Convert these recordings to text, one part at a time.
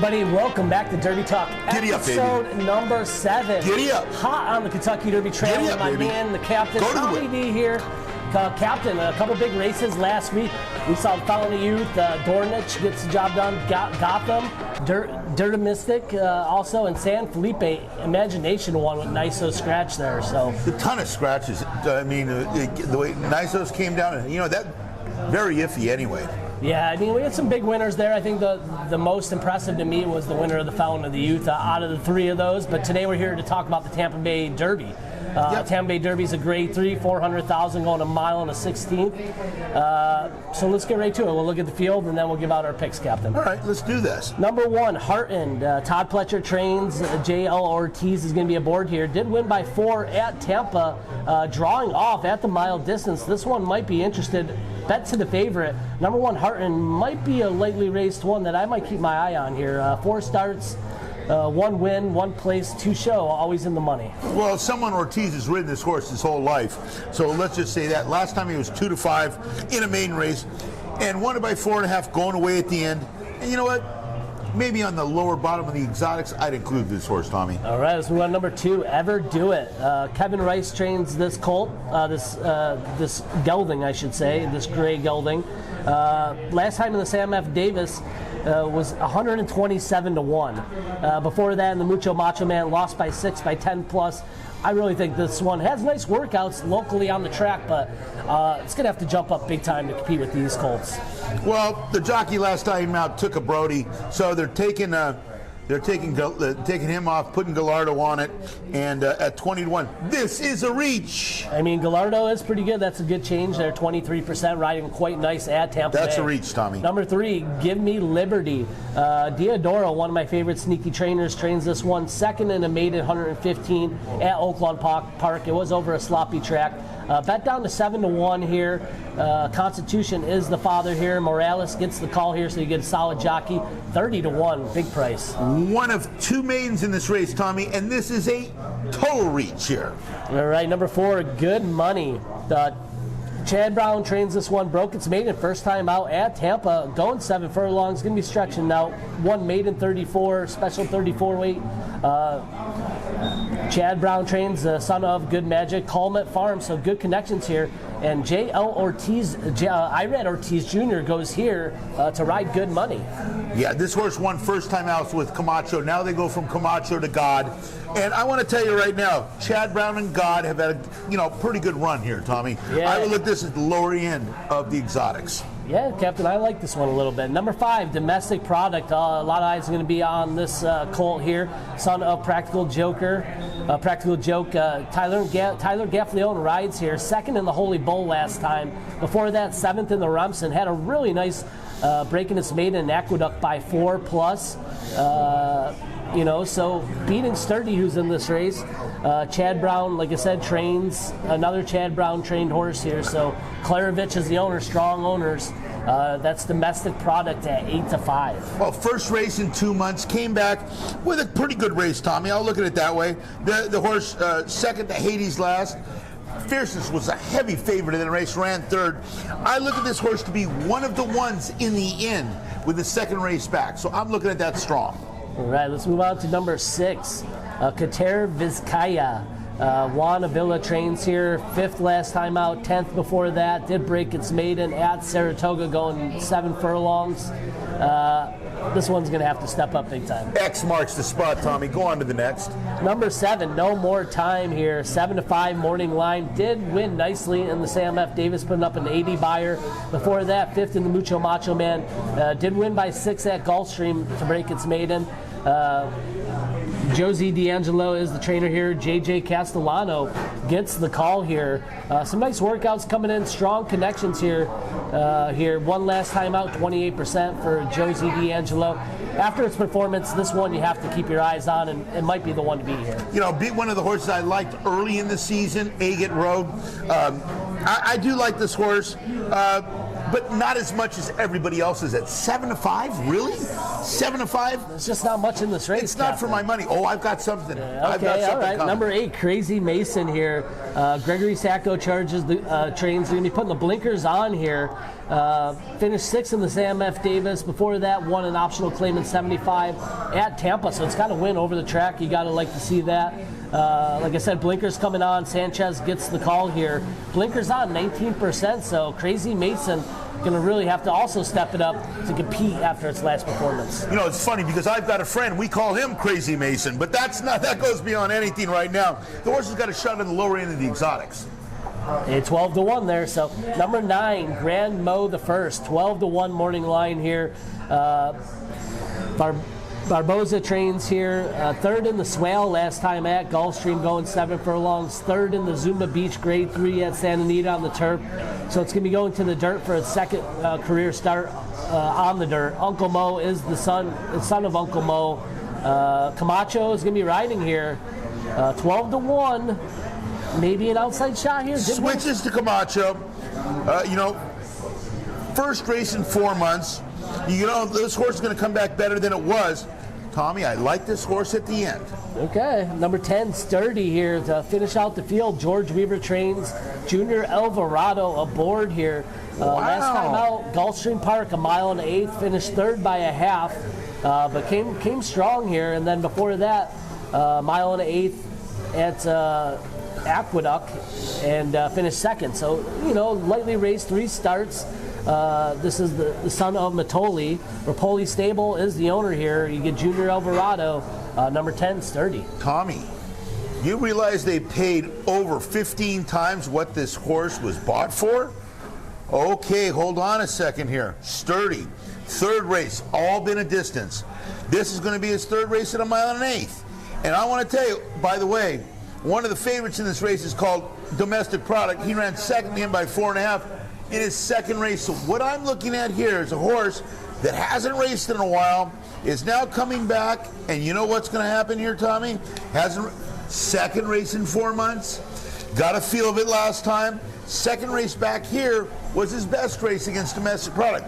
everybody. Welcome back to Derby Talk. Giddy up, baby. Episode number 7. Giddy up. Hot on the Kentucky Derby Trail. Giddy up, my baby. man, the captain, Go to the Tommy win. D here. Captain, a couple big races last week. We saw Fountain of Youth, Dornich gets the job done. Gotham, Duramistic also, and San Felipe Imagination won with Niso scratch there. So A ton of scratches. I mean, the way Nisos came down, that very iffy anyway. yeah, I mean, we had some big winners there. I think the most impressive to me was the winner of the Fountain of the Youth out of the 3 of those. But today we're here to talk about the Tampa Bay Derby. Tampa Bay Derby is a grade 3, 400,000 going a mile and a 16th. So let's get right to it. We'll look at the field and then we'll give out our picks, Captain. All right, let's do this. Number 1, Heartened. Todd Pletcher trains. J.L. Ortiz is going to be aboard here. Did win by 4 at Tampa, drawing off at the mile distance. This one might be interested. Bet to the favorite. Number 1, Heartened might be a lightly raced one that I might keep my eye on here. 4 starts. 1 win, 1 place, 2 show, always in the money. Well, someone Ortiz has ridden this horse his whole life, so let's just say that. Last time he was 2-5 in a maiden race, and won it by 4.5 going away at the end. And you know what? Maybe on the lower bottom of the exotics, I'd include this horse, Tommy. All right, let's move on to number 2, Ever Do It. Kevin Rice trains this colt, this gelding, I should say, this gray gelding. Last time in the Sam F. Davis was 127-1. Before that, in the Mucho Macho Man, lost by 6 by 10 plus. I really think this one has nice workouts locally on the track, but it's going to have to jump up big time to compete with these colts. Well, the jockey last time out took a Brody, so they're taking him off, putting Gallardo on it, and at 20-1, this is a reach. I mean, Gallardo is pretty good. That's a good change there. 23% riding quite nice at Tampa That's Bay. a reach, Tommy. Number 3, Give Me Liberty. Diodoro, one of my favorite sneaky trainers, trains this one. Second in a maiden 115 at Oaklawn Park. It was over a sloppy track. Bet down to 7-1 here. Constitution is the father here. Morales gets the call here, so you get a solid jockey. 30-1, big price. One of 2 maidens in this race, Tommy, and this is a total reach here. All right, number 4, Good Money. Chad Brown trains this one, broke its maiden first time out at Tampa, going 7 furlongs, going to be stretching now. 1 maiden 34, special 34 weight. Chad Brown trains the son of Good Magic, Calmet Farm, so good connections here. And J.L. Ortiz, Irad Ortiz Jr. goes here to ride Good Money. Yeah, this horse won first time out with Camacho. Now they go from Camacho to God. And I want to tell you right now, Chad Brown and God have had a pretty good run here, Tommy. Yeah. I would look at this at the lower end of the exotics. Yeah, Captain, I like this one a little bit. Number 5, Domestic Product. A lot of eyes are going to be on this colt here. Son of Practical Joke. Tyler Gaffleone rides here. 2nd in the Holy Bull last time. Before that, 7th in the Rumson. Had a really nice breaking its maiden in Aqueduct by 4 plus. So beating Sturdy, who's in this race. Chad Brown, like I said, trains another Chad Brown trained horse here. So Klarovich is the owner, strong owners. That's Domestic Product at 8-5. Well, first race in 2 months, came back with a pretty good race, Tommy. I'll look at it that way. The horse, second to Hades last. Fierceness was a heavy favorite in the race, ran 3rd. I look at this horse to be one of the ones in the end with the second race back. So I'm looking at that strong. All right, let's move on to number 6, Kater Vizcaya. Juan Avila trains here, 5th last time out, 10th before that. Did break its maiden at Saratoga, going 7 furlongs. This one's going to have to step up big time. X marks the spot, Tommy. Go on to the next. Number 7, No More Time here. 7-5 morning line. Did win nicely in the Sam F. Davis, putting up an 80 buyer. Before that, 5th in the Mucho Macho Man. Did win by 6 at Gulfstream to break its maiden. Josie D'Angelo is the trainer here. JJ Castellano gets the call here. Some nice workouts coming in, strong connections here. One last time out, 28% for Josie D'Angelo. After its performance, this one you have to keep your eyes on, and it might be the one to beat here. Beat one of the horses I liked early in the season, Agate Road. I do like this horse. But but not as much as everybody else is at 7-5. Really, 7-5? There's just not much in this race. It's not for my money. Oh, I've got something. I've got something all right. coming. Number 8, Crazy Mason here. Gregory Sacco charges the trains. Going to be putting the blinkers on here. Finished 6th in the Sam F. Davis. Before that, won an optional claim in 75 at Tampa. So it's got to win over the track. You got to like to see that. Like I said, blinkers coming on. Sanchez gets the call here. Blinkers on 19%. So Crazy Mason going to really have to also step it up to compete after its last performance. You know, it's funny because I've got a friend. We call him Crazy Mason, but that goes beyond anything right now. The horse has got a shot in the lower end of the exotics. A 12-1 there. So number 9, Grand Mo the First, 12-1 morning line here. Barboza trains here, 3rd in the Swale last time at Gulfstream, going 7 furlongs, 3rd in the Zuma Beach Grade 3 at Santa Anita on the turf. So it's going to be going to the dirt for its second career start on the dirt. Uncle Mo is the son of Uncle Mo. Camacho is going to be riding here, 12-1. Maybe an outside shot here. Switches to Camacho. First race in 4 months. This horse is going to come back better than it was. Tommy, I like this horse at the end. Okay, number 10, Sturdy here to finish out the field. George Weaver trains Junior Alvarado aboard here. Wow. Last time out, Gulfstream Park, 1 1/8, finished 3rd by a half, but came strong here. And then before that, 1 1/8 at Aqueduct and finished 2nd. So, lightly raced, 3 starts. This is the son of Matoli. Rapoli Stable is the owner here. You get Junior Alvarado, number 10, Sturdy. Tommy, you realize they paid over 15 times what this horse was bought for? Okay, hold on a second here. Sturdy, 3rd race, all been a distance. This is going to be his 3rd race at 1 1/8. And I want to tell you, by the way, one of the favorites in this race is called Domestic Product. He ran 2nd in by 4.5. in his 2nd race. So what I'm looking at here is a horse that hasn't raced in a while, is now coming back, and you know what's going to happen here, Tommy? 2nd race in 4 months, got a feel of it last time. 2nd race back here was his best race against Domestic Product.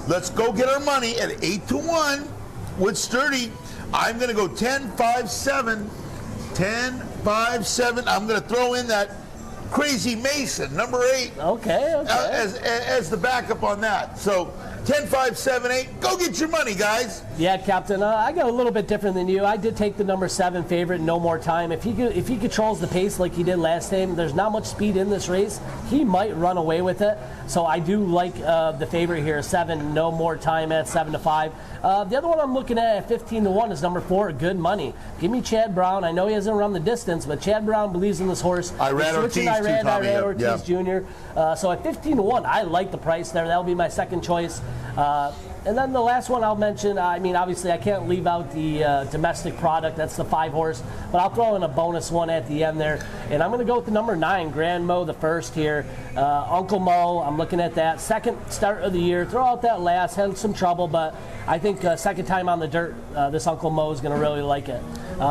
Let's go get our money at 8-1 with Sturdy. I'm going to go 10-5-7, 10-5-7. I'm going to throw in that Crazy Mason, number 8. Okay. As the backup on that. So 10-5-7-8. Go get your money, guys. Yeah, Captain. I got a little bit different than you. I did take the number 7 favorite, No More Time. If he controls the pace like he did last time, there's not much speed in this race. He might run away with it. So I do like the favorite here, 7, No More Time at 7-5. The other one I'm looking at 15-1 is number 4, Good Money. Give me Chad Brown. I know he hasn't run the distance, but Chad Brown believes in this horse. Irad Ortiz Jr. So at 15-1, I like the price there. That'll be my second choice. And then the last one I'll mention, obviously I can't leave out the Domestic Product. That's the 5 horse, but I'll throw in a bonus one at the end there. And I'm going to go with the number 9, Grand Mo the First here. Uncle Mo, I'm looking at that. 2nd start of the year. Throw out that last, had some trouble, but I think 2nd time on the dirt, this Uncle Mo is going to really like it.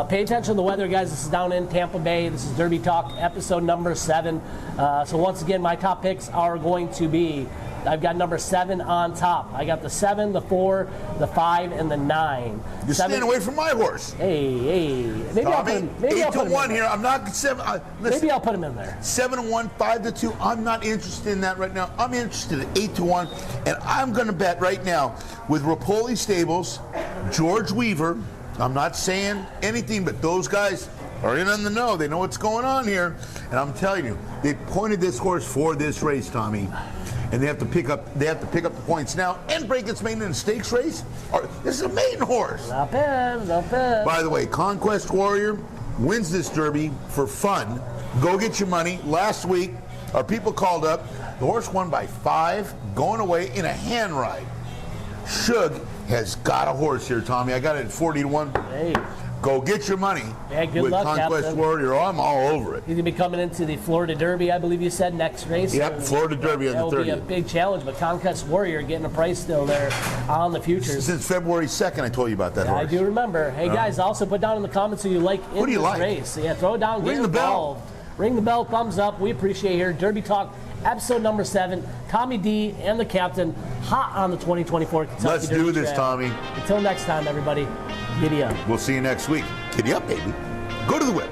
Pay attention to the weather, guys. This is down in Tampa Bay. This is Derby Talk, episode number 7. So once again, my top picks are going to be, I've got number 7 on top. I got the 7, the 4, the 5, and the 9. You're staying away from my horse. Hey. Maybe Tommy, I'll put him, 8-1 here. I'm not 7. Maybe I'll put him in there. 7-1, 5-2. I'm not interested in that right now. I'm interested at 8-1, and I'm going to bet right now with Rapoli Stables, George Weaver. I'm not saying anything, but those guys are in on the know. They know what's going on here, and I'm telling you, they pointed this horse for this race, Tommy. And they have to pick up the points now and break its maiden in a stakes race. This is a maiden horse. Not bad. By the way, Conquest Warrior wins this Derby for fun. Go get your money. Last week, our people called up. The horse won by 5, going away in a hand ride. Shug has got a horse here, Tommy. I got it at 40-1. Hey. Go get your money good with luck, Conquest Captain. Warrior. I'm all over it. He's going to be coming into the Florida Derby, I believe you said, next race. Yep, Florida Derby on the 30th. That will be a big challenge, but Conquest Warrior getting a price still there on the futures. Since February 2nd, I told you about that horse. I do remember. Hey, guys, also put down in the comments who you like in this race. Yeah, throw it down. Ring get the bell. involved. Ring the bell, thumbs up. We appreciate it here. Derby Talk, episode number 7. Tommy D and the captain hot on the 2024 Kentucky Let's Derby do this, Trail. Tommy. Until next time, everybody, giddy up. We'll see you next week. Giddy up, baby. Go to the whip.